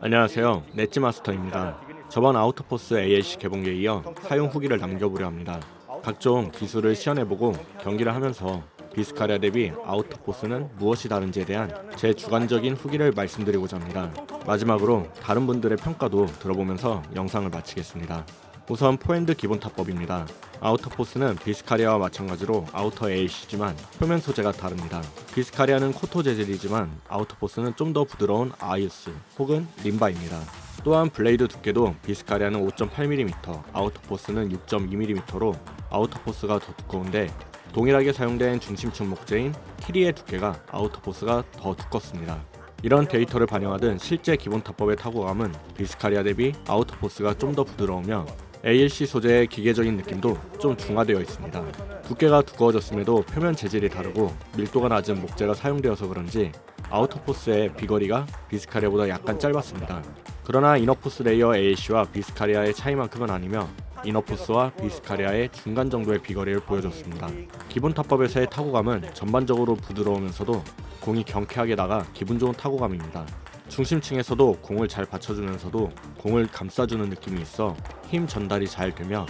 안녕하세요. 넷지마스터입니다. 저번 아우터포스 ALC 개봉에 이어 사용 후기를 남겨보려 합니다. 각종 기술을 시연해보고 경기를 하면서 비스카리아 대비 아우터포스는 무엇이 다른지에 대한 제 주관적인 후기를 말씀드리고자 합니다. 마지막으로 다른 분들의 평가도 들어보면서 영상을 마치겠습니다. 우선 포핸드 기본 타법입니다. 아우터포스는 비스카리아와 마찬가지로 아우터 ALC지만 표면 소재가 다릅니다. 비스카리아는 코토 재질이지만 아우터포스는 좀 더 부드러운 아이우스 혹은 림바입니다. 또한 블레이드 두께도 비스카리아는 5.8mm, 아우터포스는 6.2mm로 아우터포스가 더 두꺼운데 동일하게 사용된 중심축 목재인 키리의 두께가 아우터포스가 더 두껍습니다. 이런 데이터를 반영하던 실제 기본 타법의 타구감은 비스카리아 대비 아우터포스가 좀 더 부드러우며 ALC 소재의 기계적인 느낌도 좀 중화되어 있습니다. 두께가 두꺼워졌음에도 표면 재질이 다르고 밀도가 낮은 목재가 사용되어서 그런지 아우터포스의 비거리가 비스카리아보다 약간 짧았습니다. 그러나 이너포스 레이어 ALC와 비스카리아의 차이만큼은 아니며 이너포스와 비스카리아의 중간 정도의 비거리를 보여줬습니다. 기본 타법에서의 타구감은 전반적으로 부드러우면서도 공이 경쾌하게 나가 기분 좋은 타구감입니다. 중심층에서도 공을 잘 받쳐주면서도 공을 감싸주는 느낌이 있어 힘 전달이 잘 되며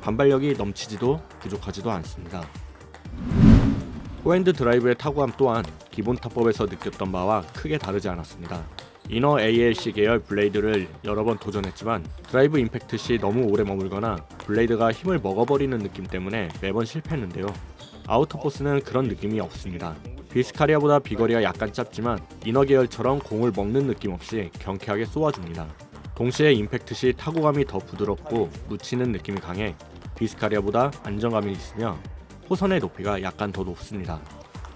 반발력이 넘치지도 부족하지도 않습니다. 포핸드 드라이브의 타구감 또한 기본 타법에서 느꼈던 바와 크게 다르지 않았습니다. 이너 ALC 계열 블레이드를 여러 번 도전했지만 드라이브 임팩트 시 너무 오래 머물거나 블레이드가 힘을 먹어버리는 느낌 때문에 매번 실패했는데요. 아우터포스는 그런 느낌이 없습니다. 비스카리아보다 비거리가 약간 짧지만 이너 계열처럼 공을 먹는 느낌 없이 경쾌하게 쏘아줍니다. 동시에 임팩트 시 타구감이 더 부드럽고 묻히는 느낌이 강해 비스카리아보다 안정감이 있으며 호선의 높이가 약간 더 높습니다.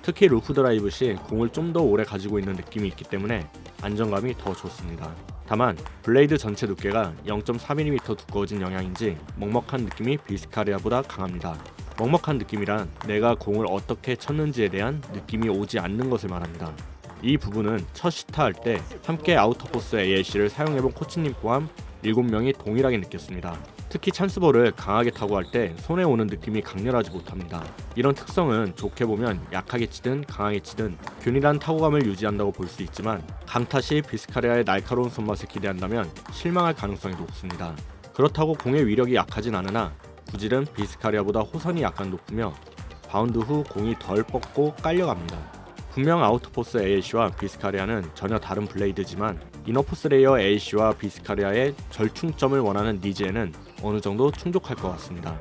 특히 루프 드라이브 시 공을 좀 더 오래 가지고 있는 느낌이 있기 때문에 안정감이 더 좋습니다. 다만 블레이드 전체 두께가 0.4mm 두꺼워진 영향인지 먹먹한 느낌이 비스카리아보다 강합니다. 먹먹한 느낌이란 내가 공을 어떻게 쳤는지에 대한 느낌이 오지 않는 것을 말합니다. 이 부분은 첫 시타할 때 함께 아우터포스 ALC를 사용해본 코치님 포함 7명이 동일하게 느꼈습니다. 특히 찬스볼을 강하게 타고 할 때 손에 오는 느낌이 강렬하지 못합니다. 이런 특성은 좋게 보면 약하게 치든 강하게 치든 균일한 타구감을 유지한다고 볼 수 있지만 강타시 비스카리아의 날카로운 손맛을 기대한다면 실망할 가능성이 높습니다. 그렇다고 공의 위력이 약하진 않으나 구질은 비스카리아보다 호선이 약간 높으며 바운드 후 공이 덜 뻗고 깔려갑니다. 분명 아우터포스 ALC와 비스카리아는 전혀 다른 블레이드지만 이너포스 레이어 ALC와 비스카리아의 절충점을 원하는 니즈에는 어느 정도 충족할 것 같습니다.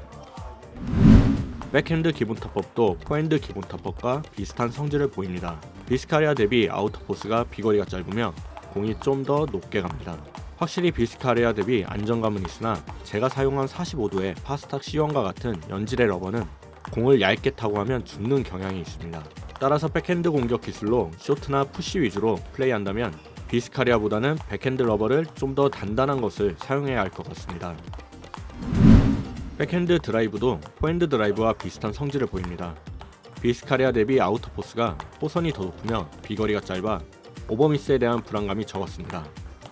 백핸드 기본 타법도 포핸드 기본 타법과 비슷한 성질을 보입니다. 비스카리아 대비 아우터포스가 비거리가 짧으며 공이 좀 더 높게 갑니다. 확실히 비스카리아 대비 안정감은 있으나 제가 사용한 45도의 파스탁 C1과 같은 연질의 러버는 공을 얇게 타고 하면 죽는 경향이 있습니다. 따라서 백핸드 공격 기술로 쇼트나 푸시 위주로 플레이한다면 비스카리아보다는 백핸드 러버를 좀 더 단단한 것을 사용해야 할 것 같습니다. 백핸드 드라이브도 포핸드 드라이브와 비슷한 성질을 보입니다. 비스카리아 대비 아우터포스가 호선이 더 높으며 비거리가 짧아 오버미스에 대한 불안감이 적었습니다.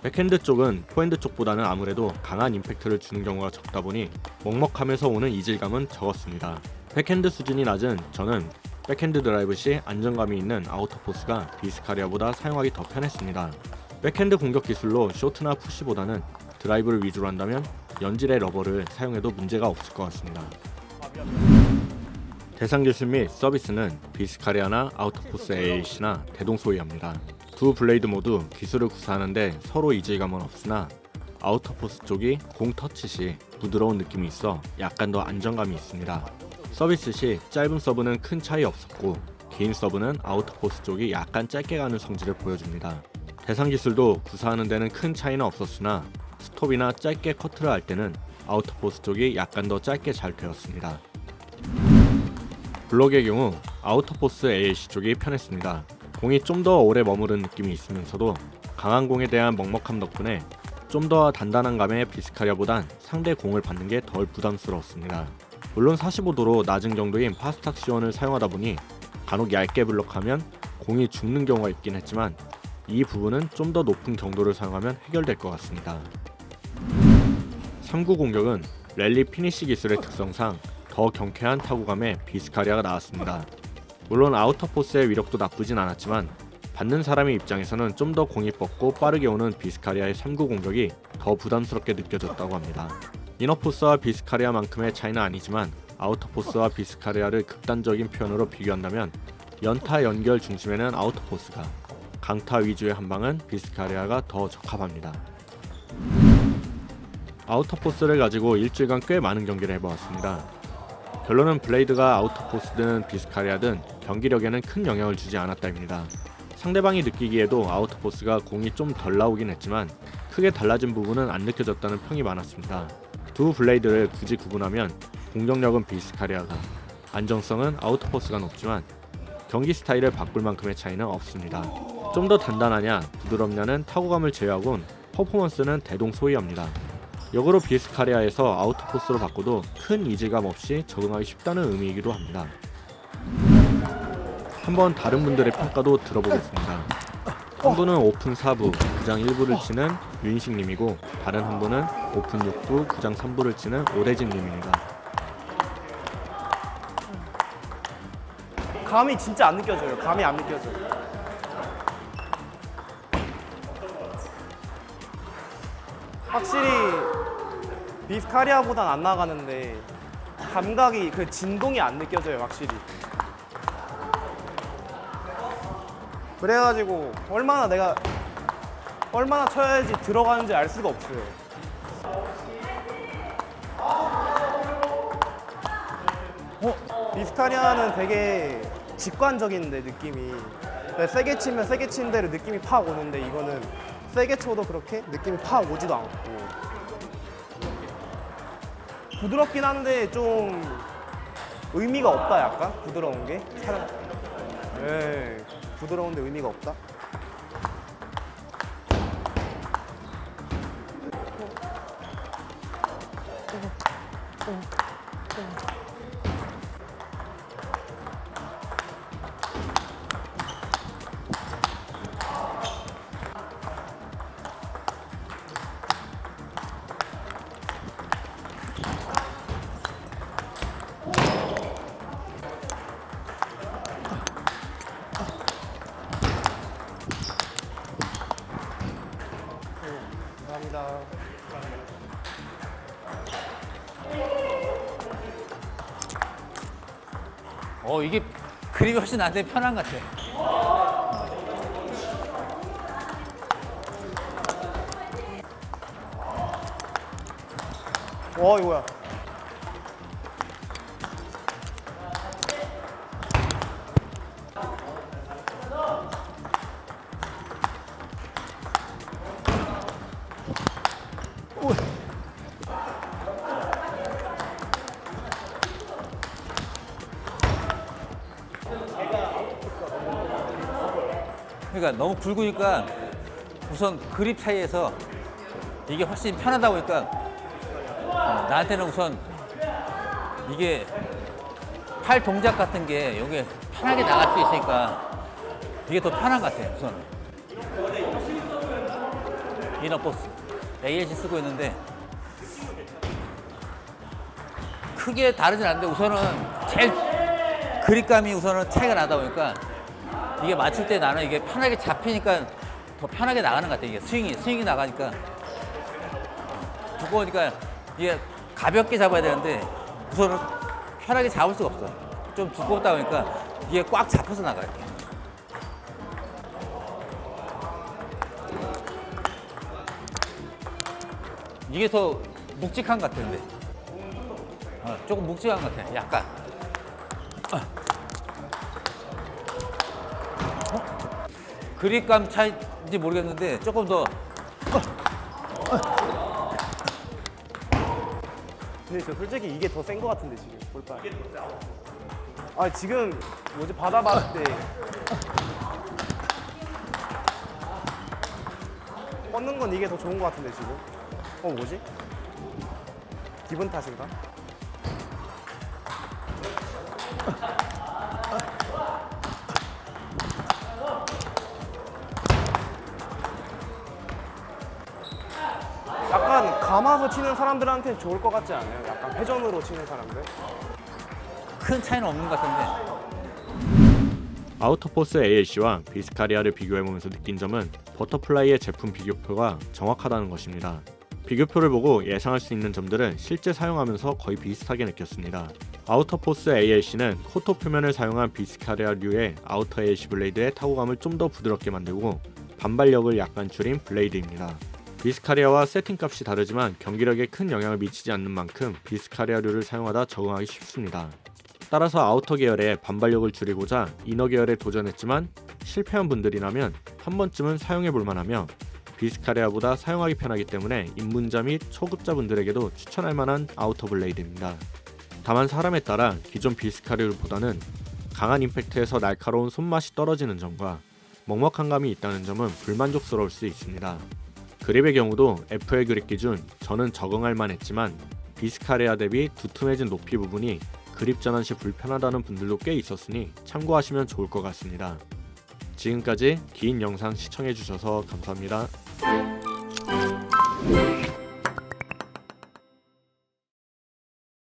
백핸드 쪽은 포핸드 쪽보다는 아무래도 강한 임팩트를 주는 경우가 적다 보니 먹먹하면서 오는 이질감은 적었습니다. 백핸드 수준이 낮은 저는 백핸드 드라이브 시 안정감이 있는 아우터포스가 비스카리아보다 사용하기 더 편했습니다. 백핸드 공격 기술로 쇼트나 푸시보다는 드라이브를 위주로 한다면 연질의 러버를 사용해도 문제가 없을 것 같습니다. 대상 기술 및 서비스는 비스카리아나 아우터포스 ALC나 대동소이합니다. 두 블레이드 모두 기술을 구사하는데 서로 이질감은 없으나 아우터포스 쪽이 공 터치 시 부드러운 느낌이 있어 약간 더 안정감이 있습니다. 서비스 시 짧은 서브는 큰 차이 없었고 긴 서브는 아우터포스 쪽이 약간 짧게 가는 성질을 보여줍니다. 대상 기술도 구사하는 데는 큰 차이는 없었으나 스톱이나 짧게 커트를 할 때는 아우터포스 쪽이 약간 더 짧게 잘 되었습니다. 블럭의 경우 아우터포스 ALC 쪽이 편했습니다. 공이 좀 더 오래 머무른 느낌이 있으면서도 강한 공에 대한 먹먹함 덕분에 좀 더 단단한 감의 비스카리아보단 상대 공을 받는 게 덜 부담스러웠습니다. 물론 45도로 낮은 정도인 파스탁 C1을 사용하다 보니 간혹 얇게 블럭하면 공이 죽는 경우가 있긴 했지만 이 부분은 좀 더 높은 경도를 사용하면 해결될 것 같습니다. 3구 공격은 랠리 피니시 기술의 특성상 더 경쾌한 타구감의 비스카리아가 나왔습니다. 물론 아우터포스의 위력도 나쁘진 않았지만 받는 사람의 입장에서는 좀 더 공이 뻗고 빠르게 오는 비스카리아의 3구 공격이 더 부담스럽게 느껴졌다고 합니다. 이너포스와 비스카리아만큼의 차이는 아니지만 아우터포스와 비스카리아를 극단적인 표현으로 비교한다면 연타 연결 중심에는 아우터포스가, 강타 위주의 한방은 비스카리아가 더 적합합니다. 아우터포스를 가지고 일주일간 꽤 많은 경기를 해보았습니다. 결론은 블레이드가 아우터포스든 비스카리아든 경기력에는 큰 영향을 주지 않았다입니다. 상대방이 느끼기에도 아우터포스가 공이 좀 덜 나오긴 했지만 크게 달라진 부분은 안 느껴졌다는 평이 많았습니다. 두 블레이드를 굳이 구분하면 공격력은 비스카리아가, 안정성은 아우터포스가 높지만 경기 스타일을 바꿀 만큼의 차이는 없습니다. 좀 더 단단하냐 부드럽냐는 타구감을 제외하곤 퍼포먼스는 대동소이합니다. 역으로 비스카리아에서 아우터포스로 바꿔도 큰 이질감 없이 적응하기 쉽다는 의미이기도 합니다. 한번 다른 분들의 평가도 들어보겠습니다. 한 분은 오픈 4부, 구장 1부를 치는 윤식님이고 다른 한 분은 오픈 6부, 구장 3부를 치는 오대진님입니다. 감이 진짜 안 느껴져요. 감이 안 느껴져요. 확실히 비스카리아보단 안 나가는데 감각이 그 진동이 안 느껴져요. 확실히. 그래가지고 얼마나 쳐야지 들어가는지 알 수가 없어요. 비스카리아는 되게 직관적인데 느낌이 세게 치면 세게 치는 대로 느낌이 팍 오는데 이거는 세게 쳐도 그렇게 느낌이 팍 오지도 않고 부드럽긴 한데 좀 의미가 없다. 약간 부드러운 게 부드러운데 의미가 없다. 감사합니다. 이게 그립이 훨씬 나한테 편한 것 같아. 이거야. 그러니까 너무 굵으니까 우선 그립 사이에서 이게 훨씬 편하다 보니까 나한테는 우선 이게 팔 동작 같은 게 여기 편하게 나갈 수 있으니까 이게 더 편한 것 같아요. 우선은 이너포스 ALC 쓰고 있는데 크게 다르진 않는데 우선은 제일 그립감이 우선은 차이가 나다 보니까 이게 맞출 때 나는 이게 편하게 잡히니까 더 편하게 나가는 것 같아. 이게 스윙이 나가니까 무거우니까 이게 가볍게 잡아야 되는데 우선은 편하게 잡을 수가 없어. 좀 두껍다 보니까 이게 꽉 잡혀서 나가 이렇게. 이게 더 묵직한 것 같은데. 조금 묵직한 것 같아. 약간. 그립감 차이인지 모르겠는데 조금 더. 근데 저 솔직히 이게 더 센 것 같은데 지금 볼빨. 지금 뭐지 받아봤을 때 뻗는 건 이게 더 좋은 것 같은데 지금. 뭐지? 기분 탓인가? 약간 감아서 치는 사람들한테는 좋을 것 같지 않아요? 약간 회전으로 치는 사람들? 큰 차이는 없는 것 같은데 아우터포스 ALC와 비스카리아를 비교해보면서 느낀 점은 버터플라이의 제품 비교표가 정확하다는 것입니다. 비교표를 보고 예상할 수 있는 점들을 실제 사용하면서 거의 비슷하게 느꼈습니다. 아우터포스 ALC는 코터 표면을 사용한 비스카리아류의 아우터 ALC 블레이드의 타구감을 좀 더 부드럽게 만들고 반발력을 약간 줄인 블레이드입니다. 비스카리아와 세팅값이 다르지만 경기력에 큰 영향을 미치지 않는 만큼 비스카리아류를 사용하다 적응하기 쉽습니다. 따라서 아우터 계열의 반발력을 줄이고자 이너 계열에 도전했지만 실패한 분들이라면 한 번쯤은 사용해 볼 만하며 비스카리아보다 사용하기 편하기 때문에 입문자 및 초급자분들에게도 추천할 만한 아우터 블레이드입니다. 다만 사람에 따라 기존 비스카리아보다는 강한 임팩트에서 날카로운 손맛이 떨어지는 점과 먹먹한 감이 있다는 점은 불만족스러울 수 있습니다. 그립의 경우도 FL 그립 기준 저는 적응할 만했지만 비스카리아 대비 두툼해진 높이 부분이 그립 전환 시 불편하다는 분들도 꽤 있었으니 참고하시면 좋을 것 같습니다. 지금까지 긴 영상 시청해주셔서 감사합니다.